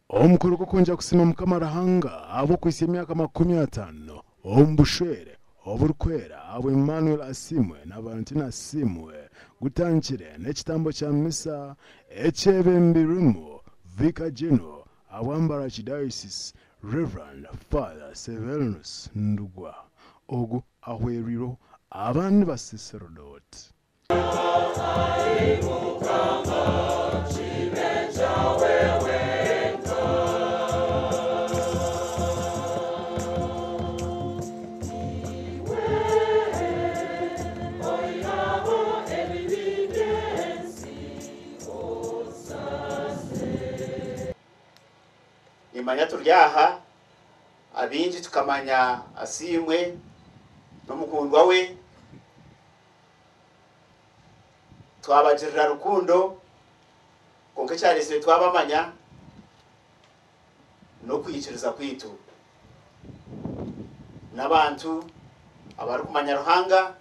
omukuru ko konja kusima mukamarahanga abo kwisi emyaka 50 ombushwere oburukwera abo Emmanuel Asimwe na Valentina Asimwe gutankire n'ekitambo kya misa ekyebembirimo Vicar General awambara Archdiocese Reverend Father Severus Ndugwa ogu ahweriro abandi basiserdot imanya turyaha abinji tukamanya Asimwe n'umukundwa we twabagirira rukundo konke cyarese twabamanya no kwiciriza kwitu n'abantu abari kumanya Ruhanga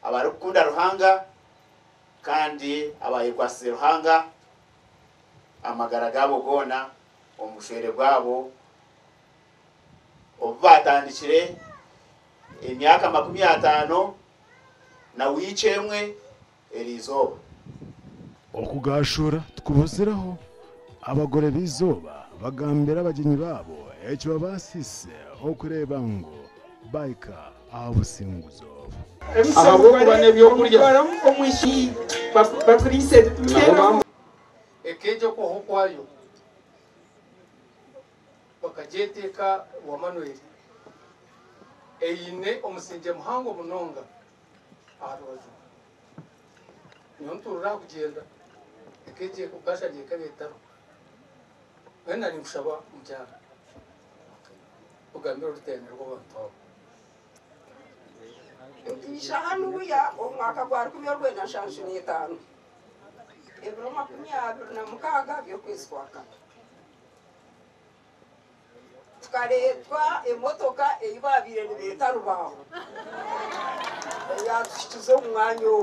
abari kukunda Ruhanga kandi abayirwasize Ruhanga amagara gabo gona omushwere gwabo obatandikire emyaka 50 na wicemwe erizoba okugashura tukubuziraho abagore bizoba bagambira abagenyi babo ekyo basise okureba ngo baika abusinguzo abo bane byo kurya omwishi bakrise ekejo ko hokwayo bakajeteka wa Manuel eyine omusinje muhango munonga arozo nyonturura kugenda ekeje kukasha je kabetaro wenda ni kushaba mujana ugambira urutene rwo bantu ishahanuya omwaka gwa 2025 ebiro 26 byo kwiswaka tukaretwa emotoka eyibabire nibeta rubaho yatushituze umwanya wo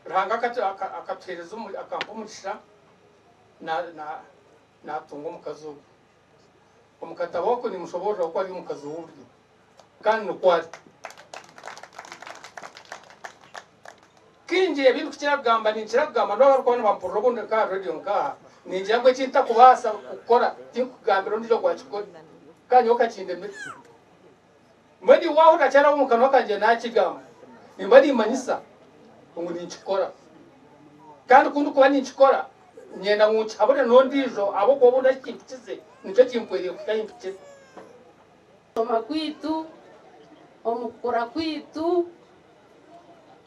Ruhanga akatwereza akampumugisha na tungo mukazuba omukataboko ni mushobora ko ari mukazuba kandi nukwari kinje bintu kiragamba ni kiragamba no barukona bampuro bonde ka radio nka ni njagwe cinta kubasa gukora tikugambira ndijo kwachikora kanyo kachinde mbadi waho tachara mu kanwa kanje na kigamba imbadi manisa ngo ni nchikora kandi kundu kuba ni nchikora nyenda nkuci abone nondijo abo ko bonda kikize nicyo kimpwere kukayimpikize omakwitu omukura kwitu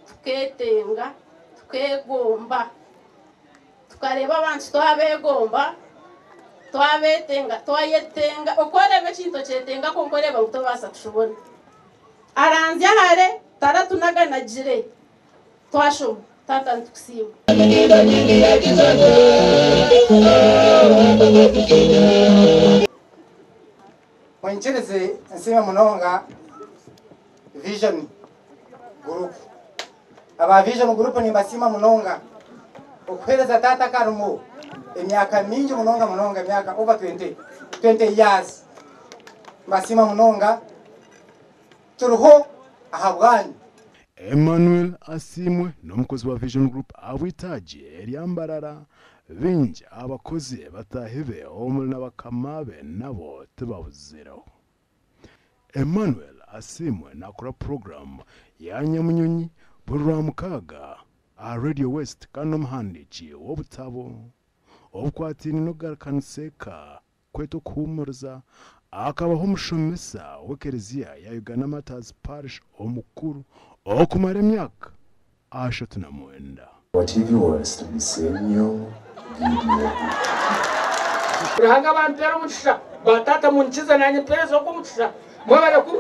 tuketenga tukegomba tukareba abantu twabegomba twabetenga twayetenga okorebe kinto cyetenga ko nkoreba utobasa tushobona aranzya hare taratunaganagira twasho tata ntukusiba Mwenchereze nsima munonga Vision Group aba Vision Group ni basima munonga okwereza tata karumo emyaka mingi munonga emyaka over 20 years basima munonga turuho ahabwanyu Emmanuel Asimwe n'umukozi wa Vision Group awitaje eryambarara binji abakozi batahibe omuli n'abakamabe nabo tebabuziraho. Emmanuel Asimwe nakora program ya Nyamunyonyi buri mukaga a Radio West kanomuhandiki w'obutabo obukwatini n'ogarakaniseka kweto kuhumuriza akabaho umushomesa w'ekereziya ya Uganda Matters Parish omukuru okumara emyaka 39 wa TV West bisenyo video Ruhanga bampera mucisha batata munchiza nanye perezo ko mucisha mwabara ku